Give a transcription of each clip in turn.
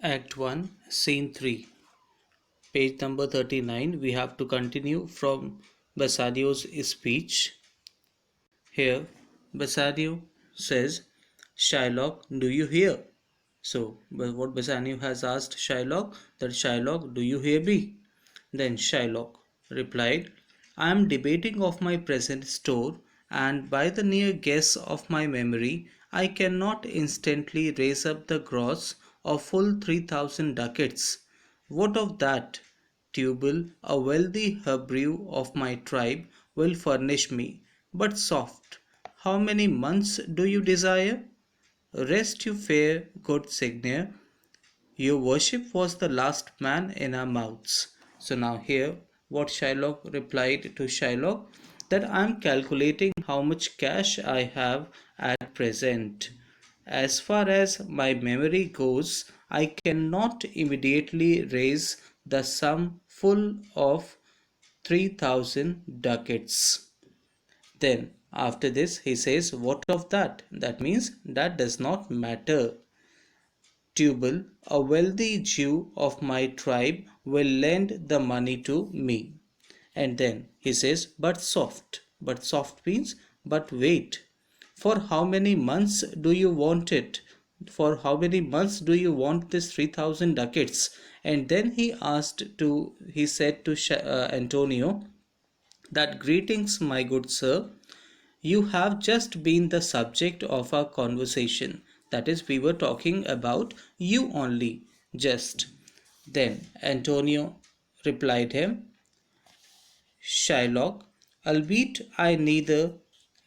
Act 1, Scene 3, page number 39. We have to continue from Bassanio's speech. Here, Bassanio says, Shylock, do you hear? So, what Bassanio has asked Shylock, that Shylock, do you hear me? Then Shylock replied, I am debating of my present store, and by the near guess of my memory, I cannot instantly raise up the gross of full 3,000 ducats. What of that? Tubal, a wealthy Hebrew of my tribe, will furnish me. But soft, how many months do you desire? Rest you fair, good Signior. Your worship was the last man in our mouths. So now here what Shylock replied to Shylock, that I am calculating how much cash I have at present. As far as my memory goes, I cannot immediately raise the sum full of 3,000 ducats. Then after this he says, what of that? That means that does not matter. Tubal, a wealthy Jew of my tribe, will lend the money to me. And then he says, but soft. But soft means, but wait. For how many months do you want it? For how many months do you want this 3,000 ducats? And then he said to Antonio, that greetings, my good sir. You have just been the subject of our conversation. That is, we were talking about you only, just. Then Antonio replied him, Shylock, albeit I neither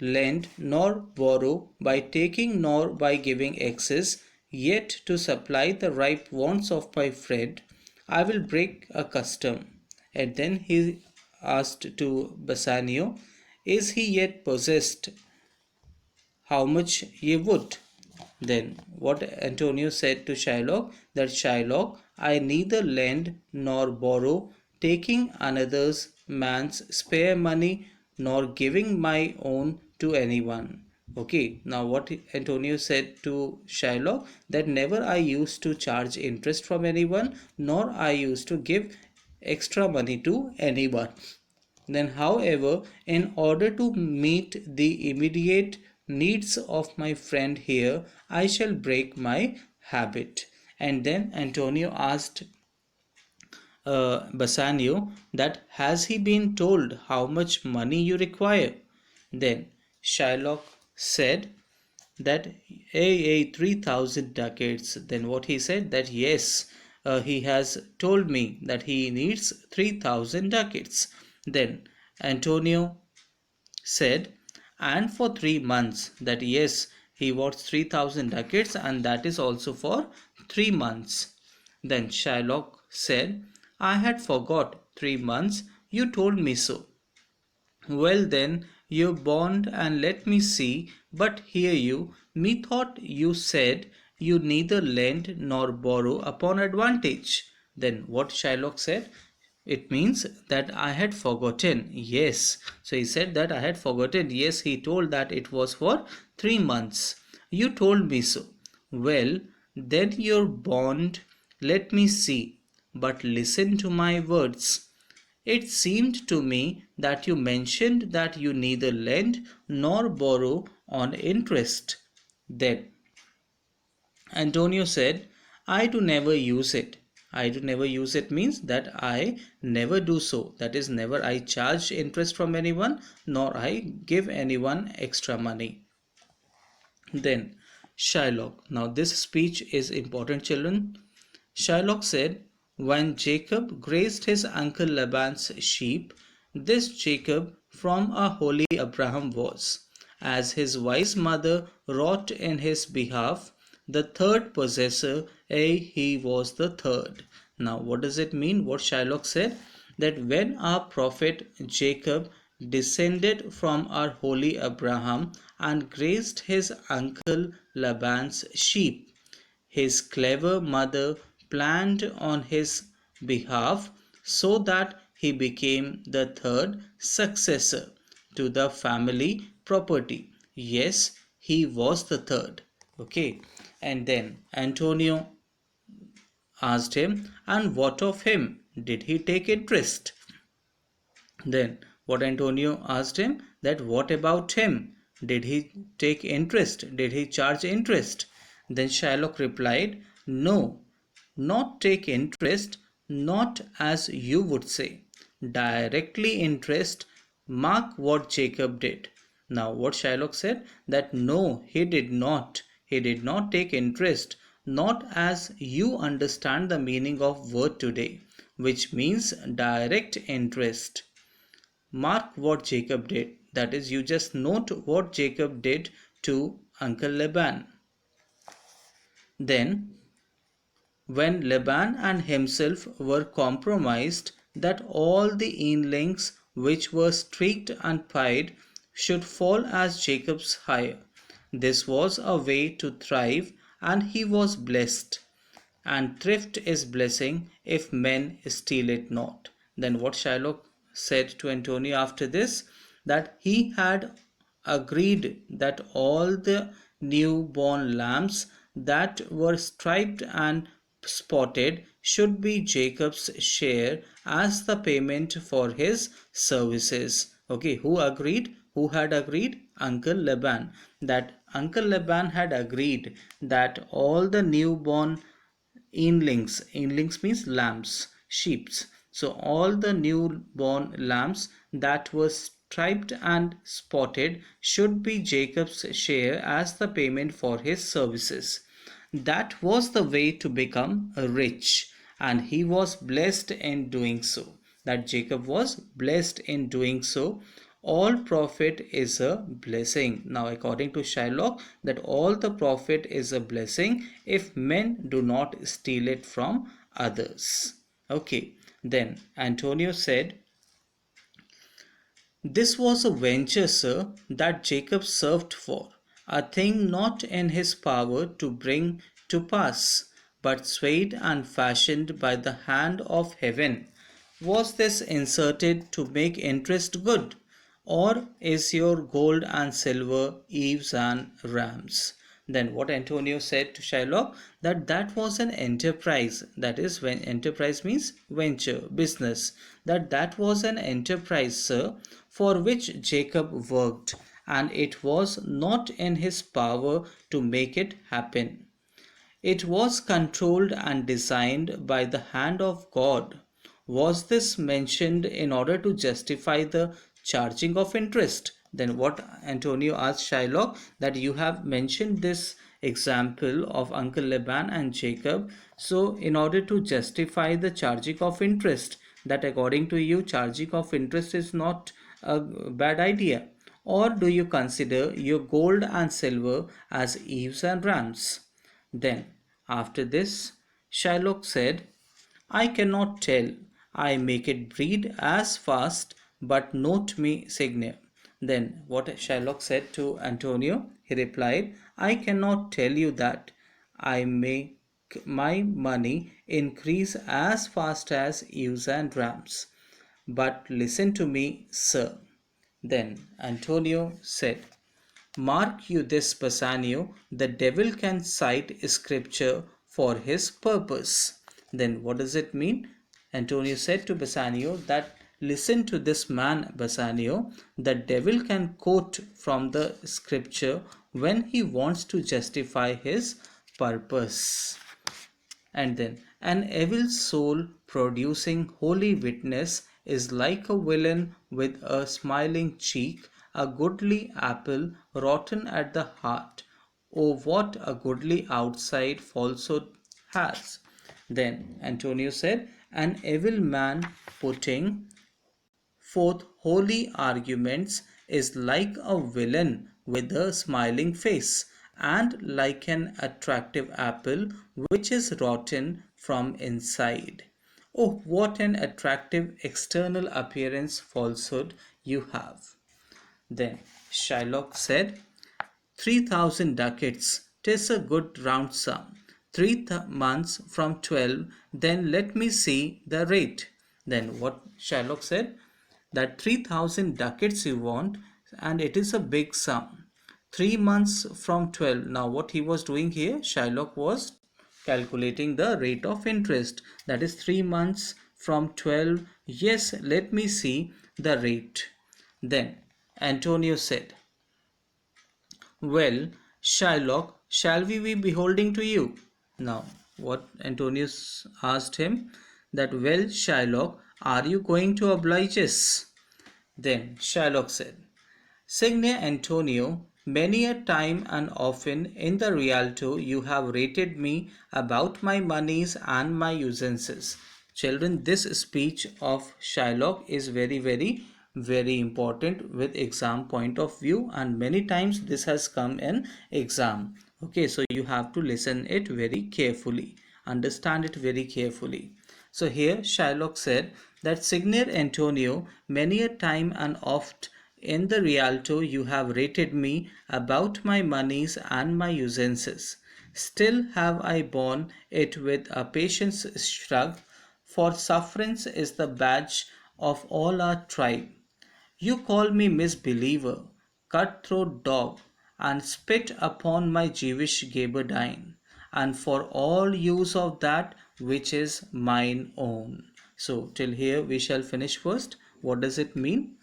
lend nor borrow by taking nor by giving excess, yet to supply the ripe wants of my friend, I will break a custom. And then he asked to Bassanio, is he yet possessed? How much ye would? Then what Antonio said to Shylock, that Shylock, I neither lend nor borrow, taking another's man's spare money, nor giving my own to anyone. Okay, now what Antonio said to Shylock, that never I used to charge interest from anyone, nor I used to give extra money to anyone. Then, however, in order to meet the immediate needs of my friend here, I shall break my habit. And then Antonio asked Bassanio, that has he been told how much money you require? Then Shylock said that 3,000 ducats. Then what he said, that yes, he has told me that he needs 3,000 ducats. Then Antonio said, and for 3 months, that yes, he wants 3,000 ducats, and that is also for 3 months. Then Shylock said, I had forgot 3 months, you told me so. Well then, you bond and let me see, but hear you, methought you said you neither lend nor borrow upon advantage. Then what Shylock said? It means that I had forgotten. Yes. So he said that I had forgotten. Yes, he told that it was for 3 months. You told me so. Well, then your bond, let me see, but listen to my words. It seemed to me that you mentioned that you neither lend nor borrow on interest. Then Antonio said, I do never use it. I do never use it means that I never do so. That is, never I charge interest from anyone, nor I give anyone extra money. Then Shylock. Now this speech is important, children. Shylock said, when Jacob grazed his uncle Laban's sheep, this Jacob from a holy Abraham was, as his wise mother wrought in his behalf, the third possessor, he was the third. Now what does it mean? What Shylock said? That when our prophet Jacob descended from our holy Abraham and grazed his uncle Laban's sheep, his clever mother planned on his behalf so that he became the third successor to the family property. Yes, he was the third. Okay, and then Antonio asked him, and what of him? Did he take interest? Then what Antonio asked him, that what about him? Did he take interest? Did he charge interest? Then Shylock replied, no, not take interest, not as you would say. Directly interest, mark what Jacob did. Now what Shylock said, that no, he did not. He did not take interest, not as you understand the meaning of word today, which means direct interest. Mark what Jacob did. That is, you just note what Jacob did to Uncle Laban. Then, when Laban and himself were compromised that all the inlings which were streaked and pied should fall as Jacob's hire, this was a way to thrive, and he was blessed. And thrift is blessing if men steal it not. Then what Shylock said to Antonio after this, that he had agreed that all the newborn lambs that were striped and spotted should be Jacob's share as the payment for his services. Okay, who agreed? Who had agreed? Uncle Laban. That Uncle Laban had agreed that all the newborn inlings means lambs, sheeps. So all the newborn lambs that were striped and spotted should be Jacob's share as the payment for his services. That was the way to become rich, and he was blessed in doing so. That Jacob was blessed in doing so. All profit is a blessing. Now according to Shylock, that all the profit is a blessing if men do not steal it from others. Okay, then Antonio said, this was a venture, sir, that Jacob served for, a thing not in his power to bring to pass, but swayed and fashioned by the hand of heaven. Was this inserted to make interest good? Or is your gold and silver eves and rams? Then what Antonio said to Shylock, that that was an enterprise. That is, when enterprise means venture, business. That was an enterprise, sir, for which Jacob worked, and it was not in his power to make it happen. It was controlled and designed by the hand of God. Was this mentioned in order to justify the charging of interest? Then what Antonio asked Shylock, that you have mentioned this example of Uncle Laban and Jacob, so in order to justify the charging of interest, that according to you charging of interest is not a bad idea, or do you consider your gold and silver as eves and rams? Then, after this, Shylock said, I cannot tell. I make it breed as fast, but note me signe. Then, what Shylock said to Antonio, he replied, I cannot tell you that. I make my money increase as fast as ewes and rams. But listen to me, sir. Then Antonio said, mark you this, Bassanio, the devil can cite scripture for his purpose. Then what does it mean? Antonio said to Bassanio that listen to this man, Bassanio, the devil can quote from the scripture when he wants to justify his purpose. And then, an evil soul producing holy witness is like a villain with a smiling cheek, a goodly apple rotten at the heart. Oh, what a goodly outside falsehood has. Then Antonio said, an evil man putting forth holy arguments is like a villain with a smiling face, and like an attractive apple which is rotten from inside. Oh, what an attractive external appearance falsehood you have. Then Shylock said, 3,000 ducats, 'tis a good round sum. 3 months from 12, then let me see the rate. Then what Shylock said, that 3,000 ducats you want, and it is a big sum. 3 months from 12. Now what he was doing here, Shylock was calculating the rate of interest. That is 3 months from 12. Yes, let me see the rate. Then Antonio said, well, Shylock, shall we be beholding to you? Now, what Antonius asked him, that, well, Shylock, are you going to oblige us? Then Shylock said, Signor Antonio, many a time and often in the Rialto you have rated me about my monies and my usances. Children, this speech of Shylock is very important with exam point of view, and many times this has come in exam. Okay, so you have to listen it very carefully, understand it very carefully. So here Shylock said that, Signor Antonio, many a time and oft in the Rialto you have rated me about my monies and my usances. Still have I borne it with a patience shrug, for sufferance is the badge of all our tribe. You call me misbeliever, cutthroat dog, and spit upon my Jewish gabardine, and for all use of that which is mine own. So, till here we shall finish first. What does it mean?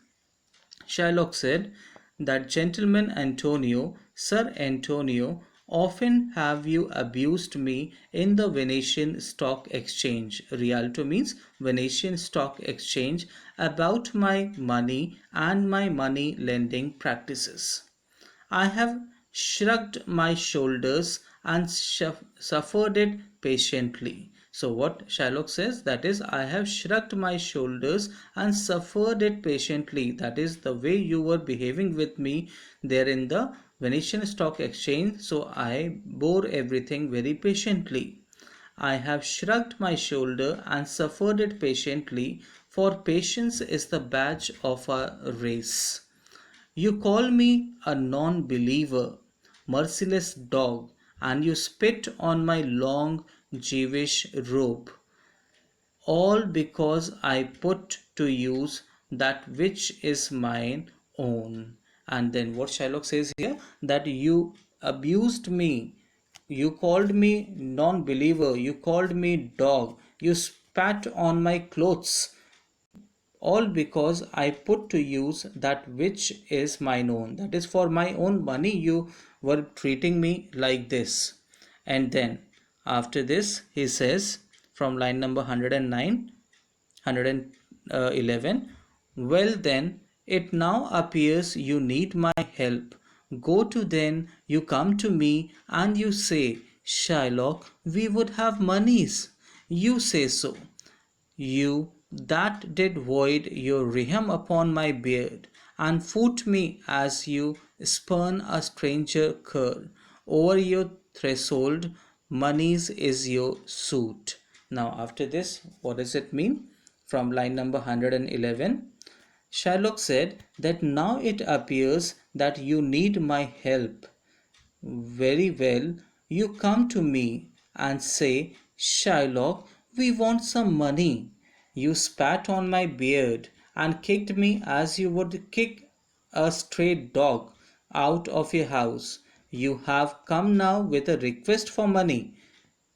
Shylock said that, Gentleman Antonio, Sir Antonio, often have you abused me in the Venetian Stock Exchange. Rialto means Venetian Stock Exchange, about my money and my money lending practices. I have shrugged my shoulders and suffered it patiently. So, what Shylock says, that is, I have shrugged my shoulders and suffered it patiently. That is the way you were behaving with me there in the Venetian Stock Exchange. So, I bore everything very patiently. I have shrugged my shoulder and suffered it patiently, for patience is the badge of our race. You call me a non believer, merciless dog, and you spit on my long Jewish robe, all because I put to use that which is mine own. And then what Shylock says here, that you abused me, you called me non believer, you called me dog, you spat on my clothes, all because I put to use that which is mine own. That is, for my own money you were treating me like this. And then after this he says from line number 109, 111, well then, it now appears you need my help. Go to then, you come to me and you say, Shylock, we would have monies. You say so. You that did void your riham upon my beard, and foot me as you spurn a stranger cur. Over your threshold, monies is your suit. Now, after this, what does it mean? From line number 111, Shylock said that, now it appears that you need my help. Very well, you come to me and say, Shylock, we want some money. You spat on my beard and kicked me as you would kick a stray dog out of your house. You have come now with a request for money.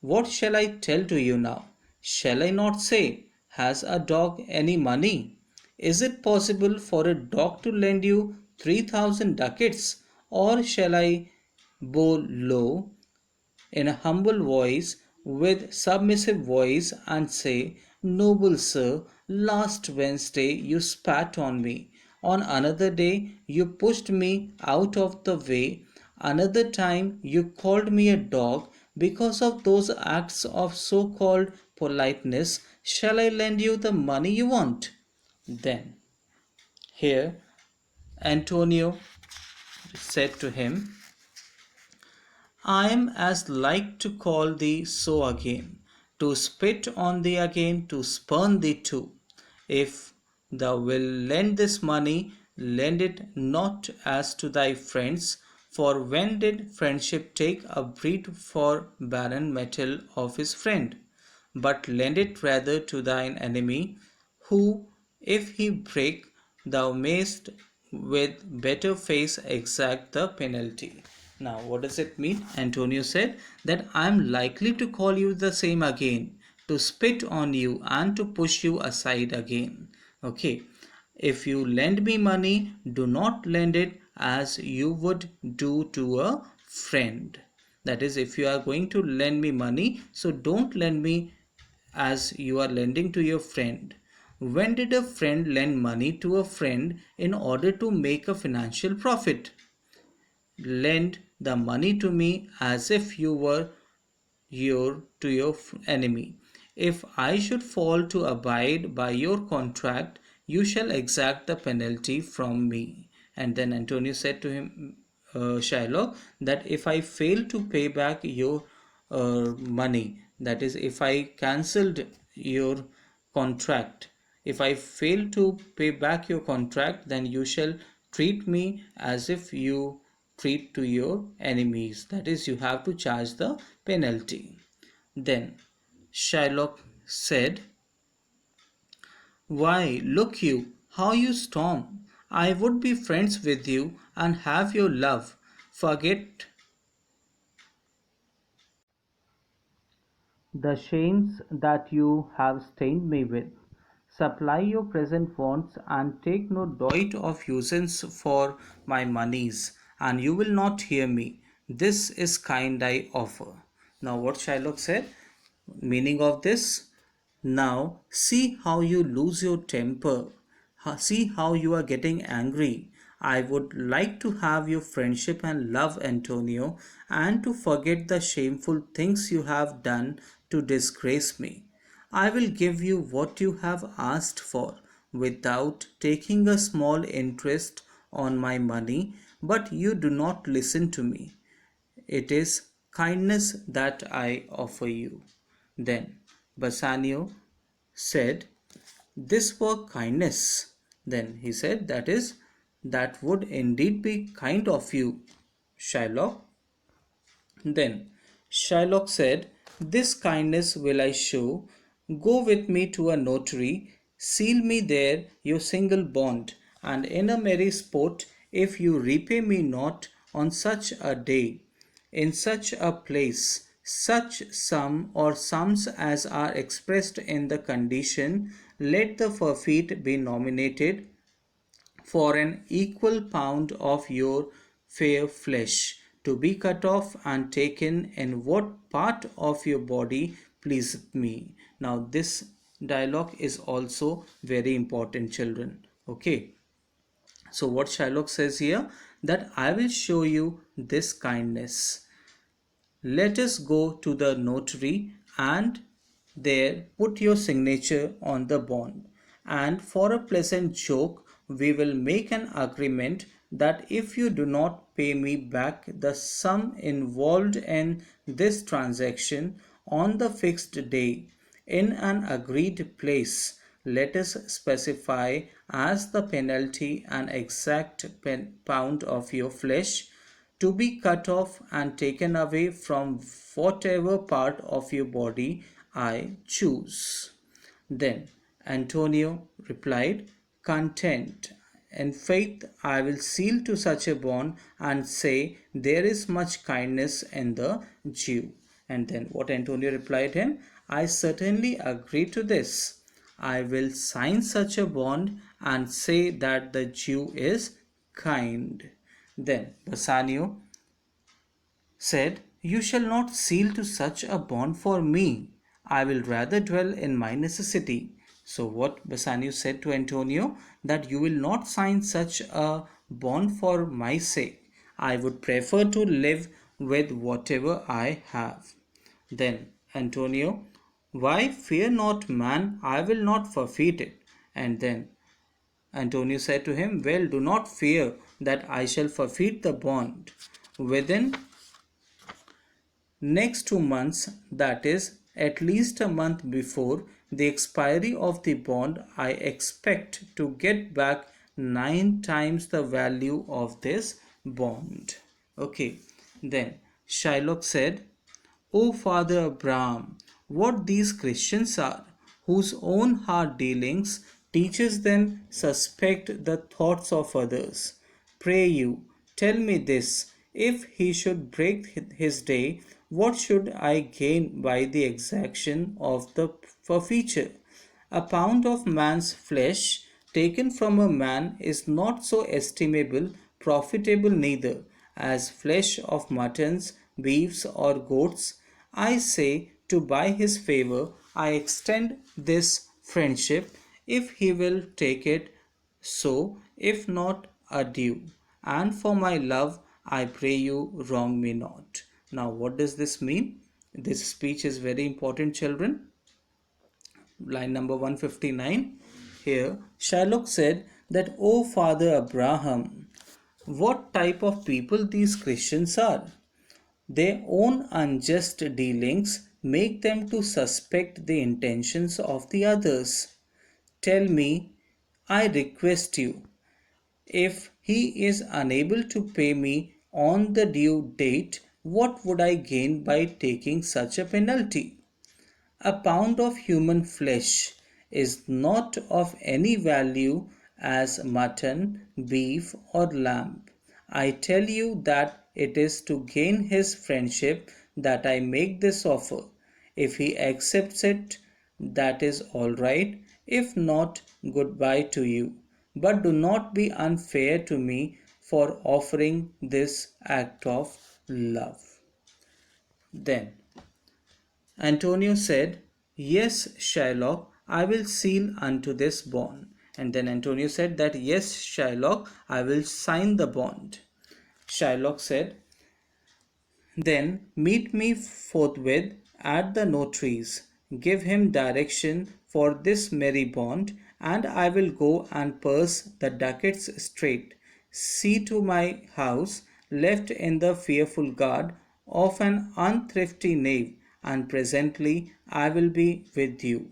What shall I tell to you now? Shall I not say, has a dog any money? Is it possible for a dog to lend you 3,000 ducats? Or shall I bow low in a humble voice, with submissive voice, and say, Noble sir, last Wednesday you spat on me. On another day you pushed me out of the way. Another time you called me a dog. Because of those acts of so-called politeness, shall I lend you the money you want? Then, here, Antonio said to him, I am as like to call thee so again, to spit on thee again, to spurn thee too. If thou wilt lend this money, lend it not as to thy friends, for when did friendship take a breed for barren metal of his friend? But lend it rather to thine enemy, who, if he break, thou mayst with better face exact the penalty. Now, what does it mean? Antonio said that I'm likely to call you the same again, to spit on you and to push you aside again. Okay. If you lend me money, do not lend it as you would do to a friend. That is, if you are going to lend me money, so don't lend me as you are lending to your friend. When did a friend lend money to a friend in order to make a financial profit? Lend the money to me as if you were your enemy. If I should fall to abide by your contract, you shall exact the penalty from me. And then Antonio said to him, Shylock, that if I fail to pay back your money, that is, if I cancelled your contract, if I fail to pay back your contract, then you shall treat me as if you treat to your enemies. That is, you have to charge the penalty. Then Shylock said, why, look you, how you storm! I would be friends with you and have your love. Forget the shames that you have stained me with. Supply your present wants and take no doit of usance for my moneys, and you will not hear me. This is kind I offer. Now, what Shylock said, meaning of this, now see how you lose your temper. See how you are getting angry. I would like to have your friendship and love, Antonio, and to forget the shameful things you have done to disgrace me. I will give you what you have asked for without taking a small interest on my money, but you do not listen to me. It is kindness that I offer you. Then Bassanio said, this were kindness. Then he said, that would indeed be kind of you, Shylock. Then Shylock said, this kindness will I show. Go with me to a notary, seal me there your single bond, and in a merry sport, if you repay me not on such a day, in such a place, such sum or sums as are expressed in the condition, let the forfeit be nominated for an equal pound of your fair flesh, to be cut off and taken in what part of your body pleaseth me. Now, this dialogue is also very important, children. Okay. So, what Shylock says here, that I will show you this kindness. Let us go to the notary and there put your signature on the bond. And for a pleasant joke, we will make an agreement that if you do not pay me back the sum involved in this transaction on the fixed day in an agreed place, let us specify as the penalty an exact pound of your flesh to be cut off and taken away from whatever part of your body I choose. Then Antonio replied, content. In faith, I will seal to such a bond and say, there is much kindness in the Jew. And then what Antonio replied him, I certainly agree to this. I will sign such a bond and say that the Jew is kind. Then Bassanio said, you shall not seal to such a bond for me. I will rather dwell in my necessity. So what Bassanio said to Antonio, that you will not sign such a bond for my sake. I would prefer to live with whatever I have. Then Antonio, why fear not, man, I will not forfeit it. And then Antonio said to him, well, do not fear that I shall forfeit the bond. Within next 2 months, that is, at least a month before the expiry of the bond, I expect to get back 9 times the value of this bond. Okay, then Shylock said, O Father Abraham, what these Christians are, whose own hard dealings teaches them suspect the thoughts of others. Pray you, tell me this, If he should break his day, what should I gain by the exaction of the forfeiture? A pound of man's flesh taken from a man is not so estimable, profitable neither, as flesh of muttons, beefs, or goats. I say, to buy his favor, I extend this friendship, if he will take it so, if not, adieu. And for my love, I pray you wrong me not. Now, what does this mean? This speech is very important, children. Line number 159. Here, Shylock said that, O Father Abraham, what type of people these Christians are. Their own unjust dealings make them to suspect the intentions of the others. Tell me, I request you, if he is unable to pay me on the due date, what would I gain by taking such a penalty? A pound of human flesh is not of any value as mutton, beef, or lamb. I tell you that it is to gain his friendship that I make this offer. If he accepts it, that is all right. If not, goodbye to you. But do not be unfair to me for offering this act of love. Then Antonio said, Yes, Shylock, I will seal unto this bond. And then Antonio said that, Yes, Shylock, I will sign the bond. Shylock said, Then meet me forthwith at the notary's. Give him direction for this merry bond, and I will go and purse the ducats straight. See to my house, left in the fearful guard of an unthrifty knave, and presently I will be with you.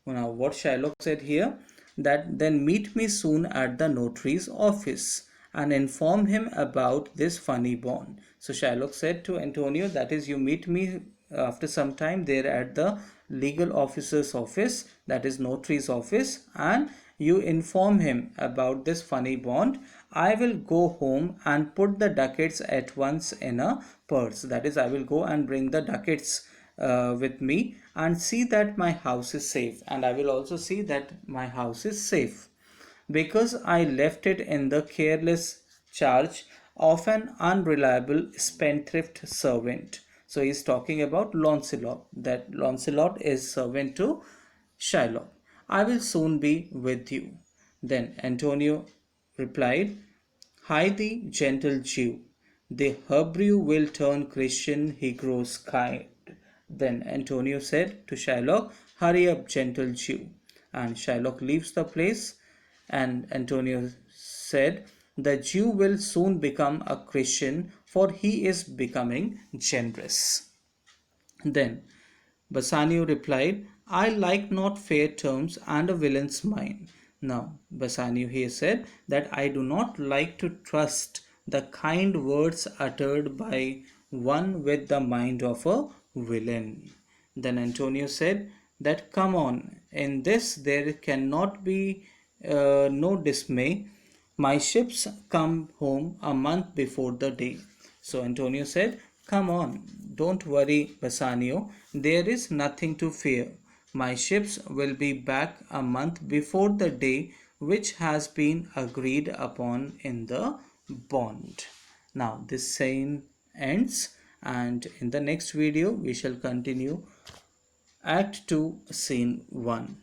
Now, what Shylock said here, that then meet me soon at the notary's office and inform him about this funny bond. So Shylock said to Antonio, that is, you meet me after some time there at the legal officer's office, that is notary's office, and you inform him about this funny bond. I will go home and put the ducats at once in a purse. That is, I will go and bring the ducats with me and see that my house is safe, and I will also see that my house is safe because I left it in the careless charge of an unreliable spendthrift servant. So he's talking about Launcelot, that Launcelot is servant to Shylock. I will soon be with you. Then Antonio replied, Hi thee, gentle Jew. The Hebrew will turn Christian, he grows kind. Then Antonio said to Shylock, Hurry up, gentle Jew. And Shylock leaves the place, and Antonio said, The Jew will soon become a Christian, for he is becoming generous. Then Bassanio replied, I like not fair terms and a villain's mind. Now, Bassanio here said that I do not like to trust the kind words uttered by one with the mind of a villain. Then Antonio said that, Come on, in this there cannot be no dismay. My ships come home a month before the day. So Antonio said, Come on, don't worry, Bassanio. There is nothing to fear. My ships will be back a month before the day which has been agreed upon in the bond. Now, this scene ends, and in the next video, we shall continue Act 2, Scene 1.